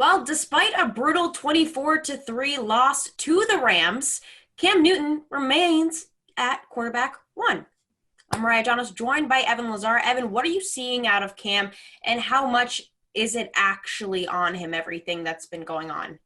Well, despite a brutal 24-3 loss to the Rams, Cam Newton remains at quarterback one. I'm Mariah, Janos, joined by Evan Lazar. Evan, what are you seeing out of Cam, and how much is it actually on him, everything that's been going on?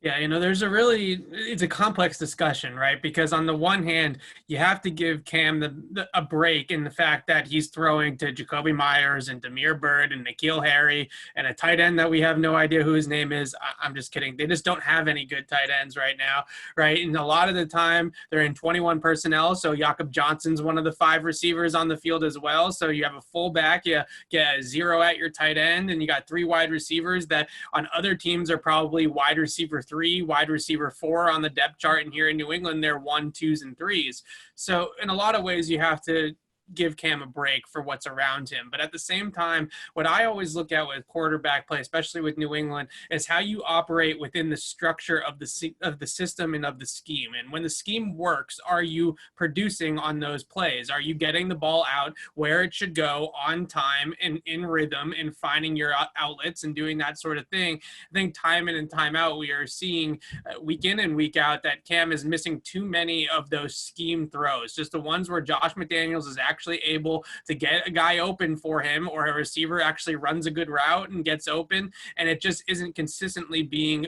Yeah, it's a complex discussion, right? Because on the one hand, you have to give Cam a break in the fact that he's throwing to Jacoby Myers and Damiere Byrd and N'Keal Harry and a tight end that we have no idea who his name is. I'm just kidding. They just don't have any good tight ends right now, right? And a lot of the time, they're in 21 personnel, so Jakob Johnson's one of the 5 receivers on the field as well. So you have a fullback, you get a 0 at your tight end, and you got 3 wide receivers that on other teams are probably wide receiver 3, wide receiver 4 on the depth chart, and here in New England they're 1, 2s, and 3s. So in a lot of ways you have to give Cam a break for what's around him. But at the same time, what I always look at with quarterback play, especially with New England, is how you operate within the structure of the system and of the scheme. And when the scheme works, are you producing on those plays? Are you getting the ball out where it should go on time and in rhythm and finding your outlets and doing that sort of thing? I think time in and time out, we are seeing week in and week out that Cam is missing too many of those scheme throws, just the ones where Josh McDaniels is actually able to get a guy open for him, or a receiver actually runs a good route and gets open, and it just isn't consistently being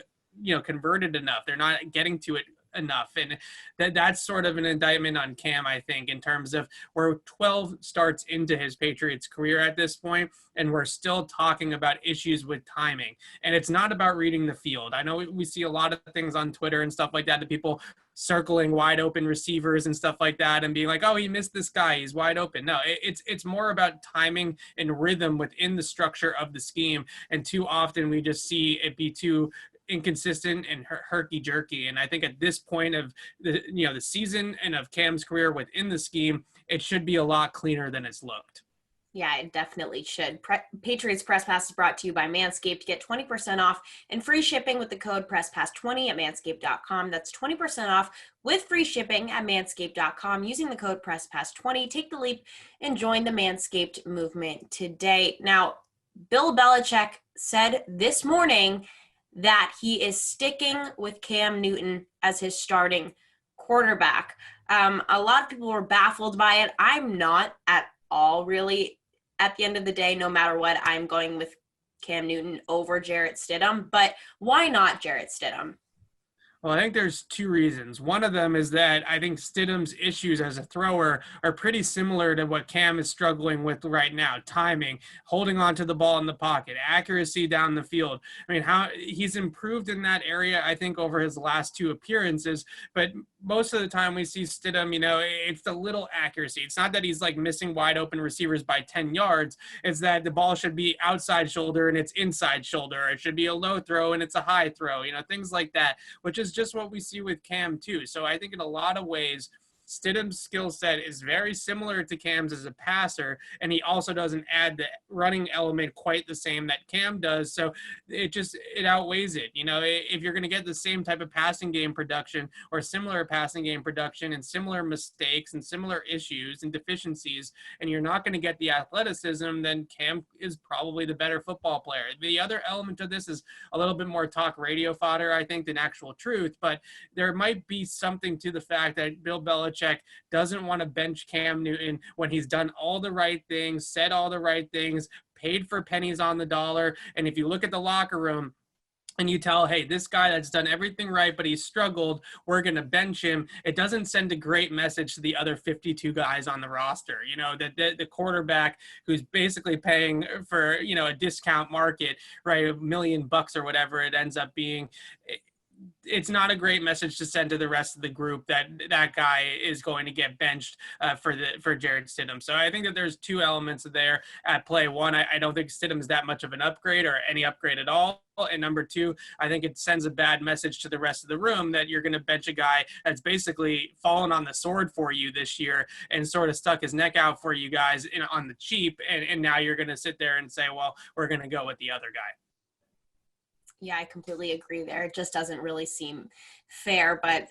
converted enough. They're not getting to it enough, and that's sort of an indictment on Cam, I think, in terms of we're 12 starts into his Patriots career at this point, and we're still talking about issues with timing. And it's not about reading the field. I know we see a lot of things on Twitter and stuff like that people circling wide open receivers and stuff like that and being like, oh, he missed this guy, he's wide open. No, it's more about timing and rhythm within the structure of the scheme. And too often we just see it be too inconsistent and herky-jerky. And I think at this point of the season and of Cam's career within the scheme, it should be a lot cleaner than it's looked. Yeah, it definitely should. Patriots Press Pass is brought to you by Manscaped. Get 20% off and free shipping with the code PressPass20 at manscaped.com. That's 20% off with free shipping at manscaped.com using the code PressPass20. Take the leap and join the Manscaped movement today. Now, Bill Belichick said this morning that he is sticking with Cam Newton as his starting quarterback. A lot of people were baffled by it. I'm not at all, really. At the end of the day, no matter what, I'm going with Cam Newton over Jarrett Stidham. But why not Jarrett Stidham? Well, I think there's 2 reasons. One of them is that I think Stidham's issues as a thrower are pretty similar to what Cam is struggling with right now. Timing, holding on to the ball in the pocket, accuracy down the field. I mean, how he's improved in that area, I think, over his last 2 appearances. But most of the time we see Stidham, it's the little accuracy. It's not that he's like missing wide open receivers by 10 yards. It's that the ball should be outside shoulder and it's inside shoulder. It should be a low throw and it's a high throw, things like that, which is just what we see with Cam too. So I think in a lot of ways, Stidham's skill set is very similar to Cam's as a passer, and he also doesn't add the running element quite the same that Cam does. So it outweighs it. If you're going to get the same type of passing game production or similar passing game production and similar mistakes and similar issues and deficiencies, and you're not going to get the athleticism, then Cam is probably the better football player. The other element of this is a little bit more talk radio fodder, I think, than actual truth, but there might be something to the fact that Bill Belichick doesn't want to bench Cam Newton when he's done all the right things, said all the right things, paid for pennies on the dollar. And if you look at the locker room and you tell, hey, this guy that's done everything right, but he's struggled, we're going to bench him, it doesn't send a great message to the other 52 guys on the roster. The quarterback who's basically paying for, a discount market, right, $1 million or whatever it ends up being. It's not a great message to send to the rest of the group that guy is going to get benched for Jarrett Stidham. So I think that there's 2 elements there at play. One, I don't think Stidham is that much of an upgrade or any upgrade at all. And number 2, I think it sends a bad message to the rest of the room that you're going to bench a guy that's basically fallen on the sword for you this year and sort of stuck his neck out for you guys on the cheap. And now you're going to sit there and say, well, we're going to go with the other guy. Yeah, I completely agree there. It just doesn't really seem fair, but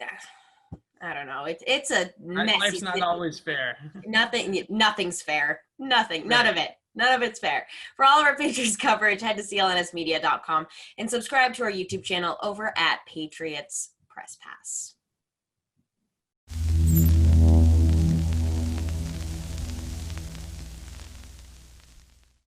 I don't know. It's a messy. Life's not always fair. Nothing's fair. Nothing. Right. None of it. None of it's fair. For all of our Patriots coverage, head to clnsmedia.com and subscribe to our YouTube channel over at Patriots Press Pass.